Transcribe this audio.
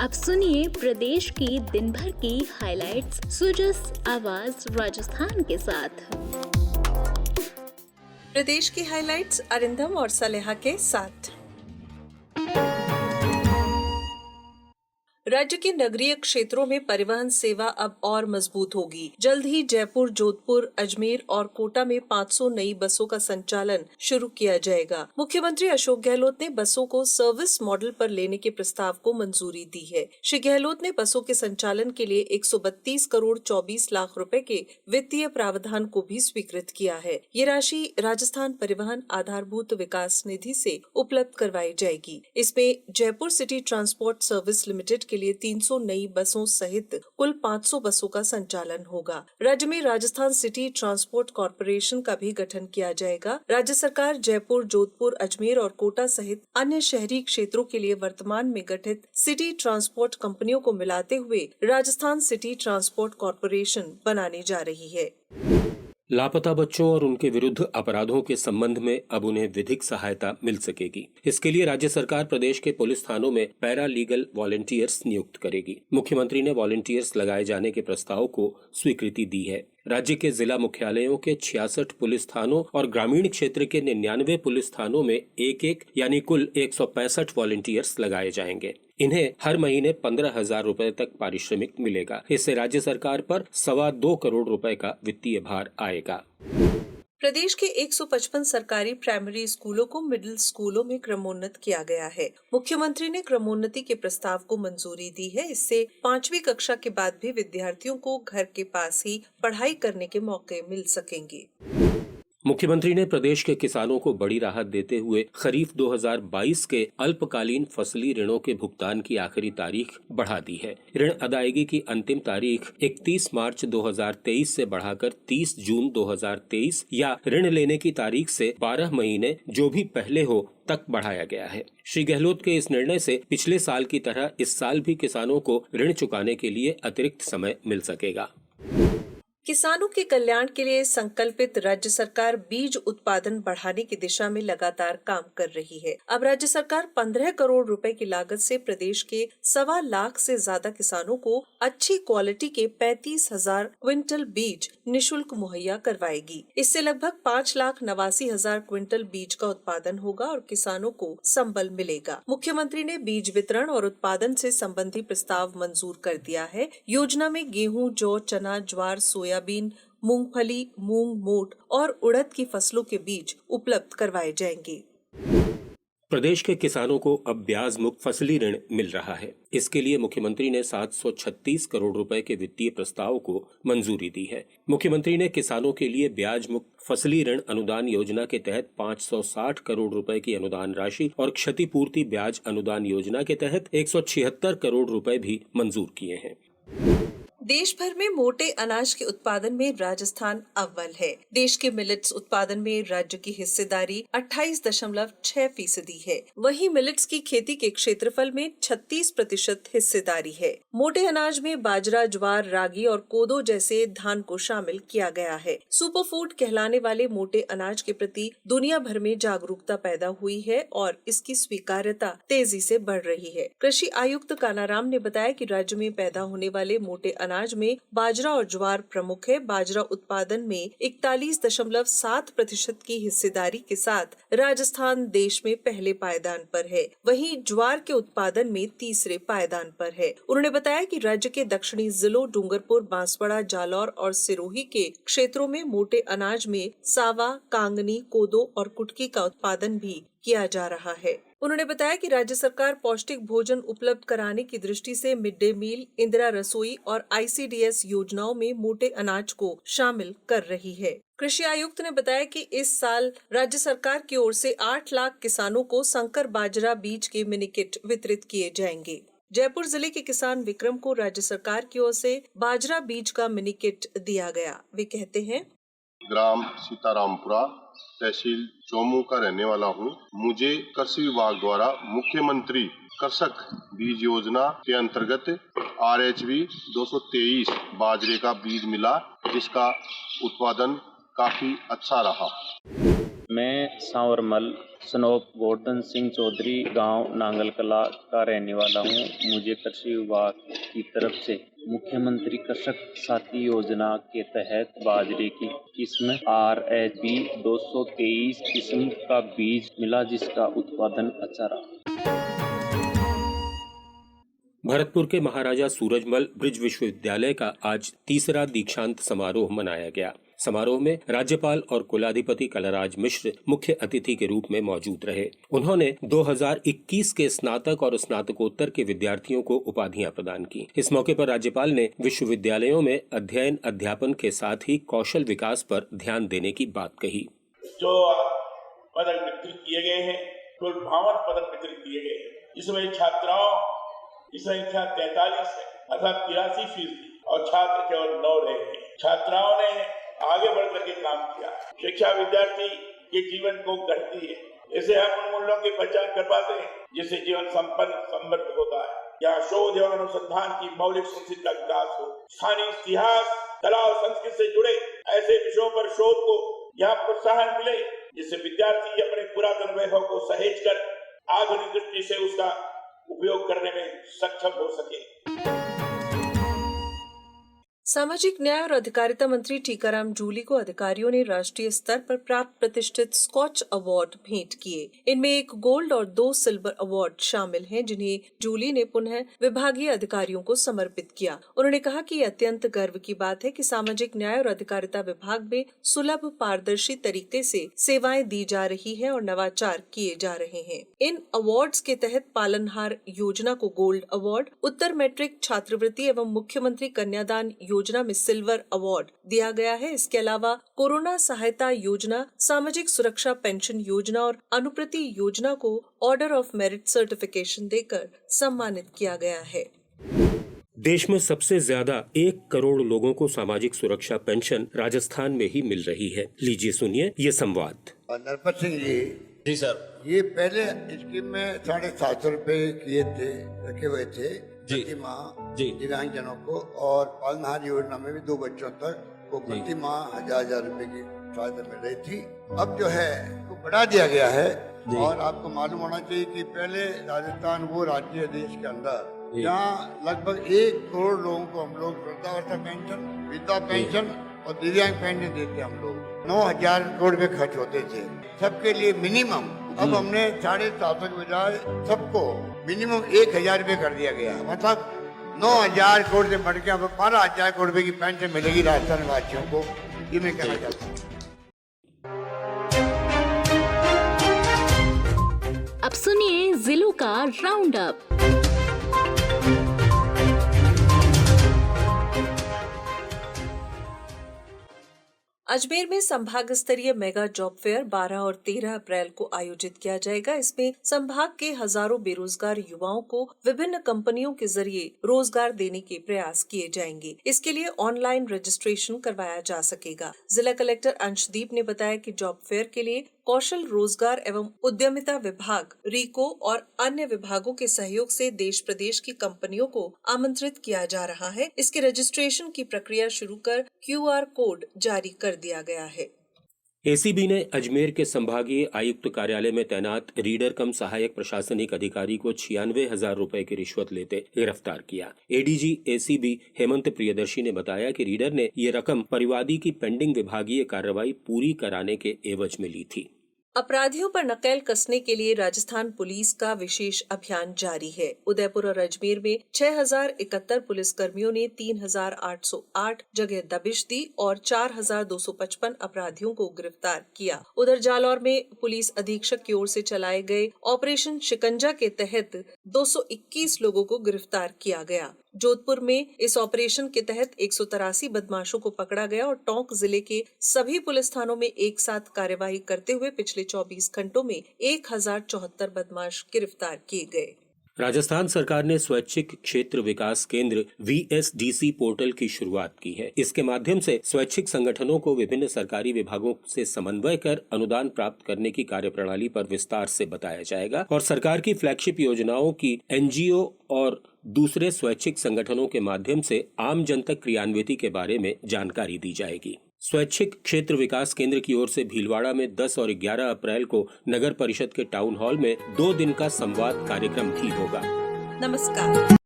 अब सुनिए प्रदेश की दिन भर की हाइलाइट्स सुजस आवाज राजस्थान के साथ। प्रदेश की हाइलाइट्स अरिंदम और सलेहा के साथ। राज्य के नगरीय क्षेत्रों में परिवहन सेवा अब और मजबूत होगी। जल्द ही जयपुर, जोधपुर, अजमेर और कोटा में 500 नई बसों का संचालन शुरू किया जाएगा। मुख्यमंत्री अशोक गहलोत ने बसों को सर्विस मॉडल पर लेने के प्रस्ताव को मंजूरी दी है। श्री गहलोत ने बसों के संचालन के लिए 132 करोड़ 24 लाख रुपए के वित्तीय प्रावधान को भी स्वीकृत किया है। ये राशि राजस्थान परिवहन आधारभूत विकास निधि से उपलब्ध करवाई जाएगी। इसमें Jaipur city transport service limited के लिए 300 नई बसों सहित कुल 500 बसों का संचालन होगा। राज्य में राजस्थान सिटी ट्रांसपोर्ट कॉर्पोरेशन का भी गठन किया जाएगा। राज्य सरकार जयपुर, जोधपुर, अजमेर और कोटा सहित अन्य शहरी क्षेत्रों के लिए वर्तमान में गठित सिटी ट्रांसपोर्ट कंपनियों को मिलाते हुए राजस्थान सिटी ट्रांसपोर्ट कॉर्पोरेशन बनाने जा रही है। लापता बच्चों और उनके विरुद्ध अपराधों के संबंध में अब उन्हें विधिक सहायता मिल सकेगी। इसके लिए राज्य सरकार प्रदेश के पुलिस थानों में पैरा लीगल वॉलंटियर्स नियुक्त करेगी। मुख्यमंत्री ने वॉलंटियर्स लगाए जाने के प्रस्ताव को स्वीकृति दी है। राज्य के जिला मुख्यालयों के 66 पुलिस थानों और ग्रामीण क्षेत्र के 99 पुलिस थानों में एक यानी कुल 165 वॉलंटियर्स लगाए जाएंगे। इन्हें हर महीने 15,000 रुपए तक पारिश्रमिक मिलेगा। इससे राज्य सरकार पर 2.25 करोड़ रुपए का वित्तीय भार आएगा। प्रदेश के 155 सरकारी प्राइमरी स्कूलों को मिडिल स्कूलों में क्रमोन्नत किया गया है। मुख्यमंत्री ने क्रमोन्नति के प्रस्ताव को मंजूरी दी है। इससे 5वीं कक्षा के बाद भी विद्यार्थियों को घर के पास ही पढ़ाई करने के मौके मिल सकेंगे। मुख्यमंत्री ने प्रदेश के किसानों को बड़ी राहत देते हुए खरीफ 2022 के अल्पकालीन फसली ऋणों के भुगतान की आखिरी तारीख बढ़ा दी है। ऋण अदायगी की अंतिम तारीख 31 मार्च 2023 से बढ़ाकर 30 जून 2023 या ऋण लेने की तारीख से 12 महीने जो भी पहले हो तक बढ़ाया गया है। श्री गहलोत के इस निर्णय से पिछले साल की तरह इस साल भी किसानों को ऋण चुकाने के लिए अतिरिक्त समय मिल सकेगा। किसानों के कल्याण के लिए संकल्पित राज्य सरकार बीज उत्पादन बढ़ाने की दिशा में लगातार काम कर रही है। अब राज्य सरकार 15 करोड़ रुपए की लागत से प्रदेश के 1.25 लाख से ज्यादा किसानों को अच्छी क्वालिटी के 35,000 क्विंटल बीज निशुल्क मुहैया करवाएगी। इससे लगभग 5,89,000 क्विंटल बीज का उत्पादन होगा और किसानों को संबल मिलेगा। मुख्यमंत्री ने बीज वितरण और उत्पादन से संबंधी प्रस्ताव मंजूर कर दिया है। योजना में गेहूं, जौ, चना, ज्वार, सोयाबीन, मूंगफली, मूंग, मोठ और उड़द की फसलों के बीज उपलब्ध करवाए जाएंगे। प्रदेश के किसानों को अब ब्याज मुक्त फसली ऋण मिल रहा है। इसके लिए मुख्यमंत्री ने 736 करोड़ रुपए के वित्तीय प्रस्ताव को मंजूरी दी है। मुख्यमंत्री ने किसानों के लिए ब्याज मुक्त फसली ऋण अनुदान योजना के तहत 560 करोड़ रुपए की अनुदान राशि और क्षतिपूर्ति ब्याज अनुदान योजना के तहत 176 करोड़ रुपए भी मंजूर किए हैं। देश भर में मोटे अनाज के उत्पादन में राजस्थान अव्वल है। देश के मिलेट्स उत्पादन में राज्य की हिस्सेदारी 28.6% है। वहीं मिलेट्स की खेती के क्षेत्रफल में 36% हिस्सेदारी है। मोटे अनाज में बाजरा, ज्वार, रागी और कोदो जैसे धान को शामिल किया गया है। सुपर फूड कहलाने वाले मोटे अनाज के प्रति दुनिया भर में जागरूकता पैदा हुई है और इसकी स्वीकार्यता तेजी से बढ़ रही है। कृषि आयुक्त कानाराम ने बताया कि राज्य में पैदा होने वाले मोटे अनाज में बाजरा और ज्वार प्रमुख है। बाजरा उत्पादन में 41.7% की हिस्सेदारी के साथ राजस्थान देश में पहले पायदान पर है। वहीं ज्वार के उत्पादन में तीसरे पायदान पर है। उन्होंने बताया कि राज्य के दक्षिणी जिलों डूंगरपुर, बांसवाड़ा, जालौर और सिरोही के क्षेत्रों में मोटे अनाज में सावा, कांगनी, कोदो और कुटकी का उत्पादन भी किया जा रहा है। उन्होंने बताया कि राज्य सरकार पौष्टिक भोजन उपलब्ध कराने की दृष्टि से मिड डे मील, इंदिरा रसोई और ICDS योजनाओं में मोटे अनाज को शामिल कर रही है। कृषि आयुक्त ने बताया कि इस साल राज्य सरकार की ओर से 8 लाख किसानों को संकर बाजरा बीज के मिनी किट वितरित किए जाएंगे। जयपुर जिले के किसान विक्रम को राज्य सरकार की ओर से बाजरा बीज का मिनी किट दिया गया। वे कहते हैं, ग्राम सीतारामपुरा, तहसील चौमू का रहने वाला हूँ। मुझे कृषि विभाग द्वारा मुख्यमंत्री कृषक बीज योजना के अंतर्गत RHB 223 बाजरे का बीज मिला, जिसका उत्पादन काफी अच्छा रहा। मैं सांवरमल सनोप गोवर्धन सिंह चौधरी, गांव नांगल कला का रहने वाला हूं। मुझे कृषि विभाग की तरफ से मुख्यमंत्री कृषक साथी योजना के तहत बाजरे की किस्म RHB 223 किस्म का बीज मिला, जिसका उत्पादन अच्छा रहा। भरतपुर के महाराजा सूरजमल ब्रिज विश्वविद्यालय का आज तीसरा दीक्षांत समारोह मनाया गया। समारोह में राज्यपाल और कुलाधिपति कलराज मिश्र मुख्य अतिथि के रूप में मौजूद रहे। उन्होंने 2021 के स्नातक और स्नातकोत्तर के विद्यार्थियों को उपाधियां प्रदान की। इस मौके पर राज्यपाल ने विश्वविद्यालयों में अध्ययन अध्यापन के साथ ही कौशल विकास पर ध्यान देने की बात कही। जो पदक वितरित किए गए हैं, कुल 52 पदक वितरित किए गए हैं, जिसमें छात्राओं की संख्या 43 है, अर्थात 83%, और छात्र केवल 9 रहे हैं। छात्राओं ने आगे बढ़ करके काम किया। शिक्षा विद्यार्थी के जीवन को गढ़ती है। इसे हम उन मूल्यों की पहचान कर पाते हैं जिससे जीवन संपन्न समृद्ध होता है। यहाँ शोध एवं अनुसंधान की मौलिक संस्कृति का विकास हो। स्थानीय इतिहास, कला और संस्कृति से जुड़े ऐसे विषयों पर शोध को यहाँ प्रोत्साहन मिले, जिससे विद्यार्थी अपने पुरातन वैभव को सहेज कर आधुनिक दृष्टि से उसका उपयोग करने में सक्षम हो सके। सामाजिक न्याय और अधिकारिता मंत्री टीकाराम जूली को अधिकारियों ने राष्ट्रीय स्तर पर प्राप्त प्रतिष्ठित स्कॉच अवार्ड भेंट किए। इनमें एक गोल्ड और 2 सिल्वर अवार्ड शामिल हैं, जिन्हें जूली ने पुनः विभागीय अधिकारियों को समर्पित किया। उन्होंने कहा कि अत्यंत गर्व की बात है कि सामाजिक न्याय और अधिकारिता विभाग में सुलभ पारदर्शी तरीके से सेवाएं दी जा रही है और नवाचार किए जा रहे हैं। इन अवार्ड्स के तहत पालनहार योजना को गोल्ड अवार्ड, उत्तर मैट्रिक छात्रवृत्ति एवं मुख्यमंत्री कन्यादान योजना में सिल्वर अवार्ड दिया गया है। इसके अलावा कोरोना सहायता योजना, सामाजिक सुरक्षा पेंशन योजना और अनुप्रति योजना को ऑर्डर ऑफ मेरिट सर्टिफिकेशन देकर सम्मानित किया गया है। देश में सबसे ज्यादा 1 करोड़ लोगों को सामाजिक सुरक्षा पेंशन राजस्थान में ही मिल रही है। लीजिए सुनिए ये संवाद। नरपत सिंह जी सर, ये पहले स्कीम में 750 रुपए किए थे, रखे हुए थे प्रति माह दिव्यांग जनों को, और पालनहार योजना में भी 2 बच्चों तक वो प्रति माह 1000 रुपए की सहायता मिल रही थी। अब जो है वो बढ़ा दिया गया है। और आपको मालूम होना चाहिए कि पहले राजस्थान वो राज्य है देश के अंदर जहाँ लगभग 1 करोड़ लोगों को हम लोग वृद्धावस्था पेंशन, विधवा पेंशन और दिव्यांग पेंशन देते। हम लोग 9000 करोड़ रुपए खर्च होते थे सबके लिए मिनिमम। अब हमने 750 के बजाय सबको मिनिमम 1000 रुपए कर दिया गया, मतलब 9000 करोड़ से बढ़ के अब 12000 करोड़ रुपए की पेंशन मिलेगी राजस्थान वासियों को। ये मैं कहना चाहता हूँ। अब सुनिए जिलों का राउंड अप। अजमेर में संभाग स्तरीय मेगा जॉब फेयर 12 और 13 अप्रैल को आयोजित किया जाएगा। इसमें संभाग के हजारों बेरोजगार युवाओं को विभिन्न कंपनियों के जरिए रोजगार देने के प्रयास किए जाएंगे। इसके लिए ऑनलाइन रजिस्ट्रेशन करवाया जा सकेगा। जिला कलेक्टर अंशदीप ने बताया कि जॉब फेयर के लिए कौशल रोजगार एवं उद्यमिता विभाग, रीको और अन्य विभागों के सहयोग से देश प्रदेश की कंपनियों को आमंत्रित किया जा रहा है। इसके रजिस्ट्रेशन की प्रक्रिया शुरू कर QR कोड जारी कर दिया गया है। एसीबी ने अजमेर के संभागीय आयुक्त कार्यालय में तैनात रीडर कम सहायक प्रशासनिक अधिकारी को 96,000 रुपए की रिश्वत लेते गिरफ्तार किया। एडीजी एसीबी हेमंत प्रियदर्शी ने बताया कि रीडर ने ये रकम परिवादी की पेंडिंग विभागीय कार्रवाई पूरी कराने के एवज में ली थी। अपराधियों पर नकेल कसने के लिए राजस्थान पुलिस का विशेष अभियान जारी है। उदयपुर और अजमेर में 6071 पुलिस कर्मियों ने 3808 जगह दबिश दी और 4255 अपराधियों को गिरफ्तार किया। उधर जालौर में पुलिस अधीक्षक की ओर से चलाए गए ऑपरेशन शिकंजा के तहत 221 लोगों को गिरफ्तार किया गया। जोधपुर में इस ऑपरेशन के तहत 183 बदमाशों को पकड़ा गया और टोंक जिले के सभी पुलिस थानों में एक साथ कार्यवाही करते हुए पिछले 24 घंटों में 1074 बदमाश गिरफ्तार किए गए। राजस्थान सरकार ने स्वैच्छिक क्षेत्र विकास केंद्र VSDC पोर्टल की शुरुआत की है। इसके माध्यम से स्वैच्छिक संगठनों को विभिन्न सरकारी विभागों से समन्वय कर अनुदान प्राप्त करने की कार्यप्रणाली पर विस्तार से बताया जाएगा और सरकार की फ्लैगशिप योजनाओं की NGO और दूसरे स्वैच्छिक संगठनों के माध्यम से आम जन तक क्रियान्विति के बारे में जानकारी दी जाएगी। स्वैच्छिक क्षेत्र विकास केंद्र की ओर से भीलवाड़ा में 10 और 11 अप्रैल को नगर परिषद के टाउन हॉल में 2 दिन का संवाद कार्यक्रम भी होगा। नमस्कार।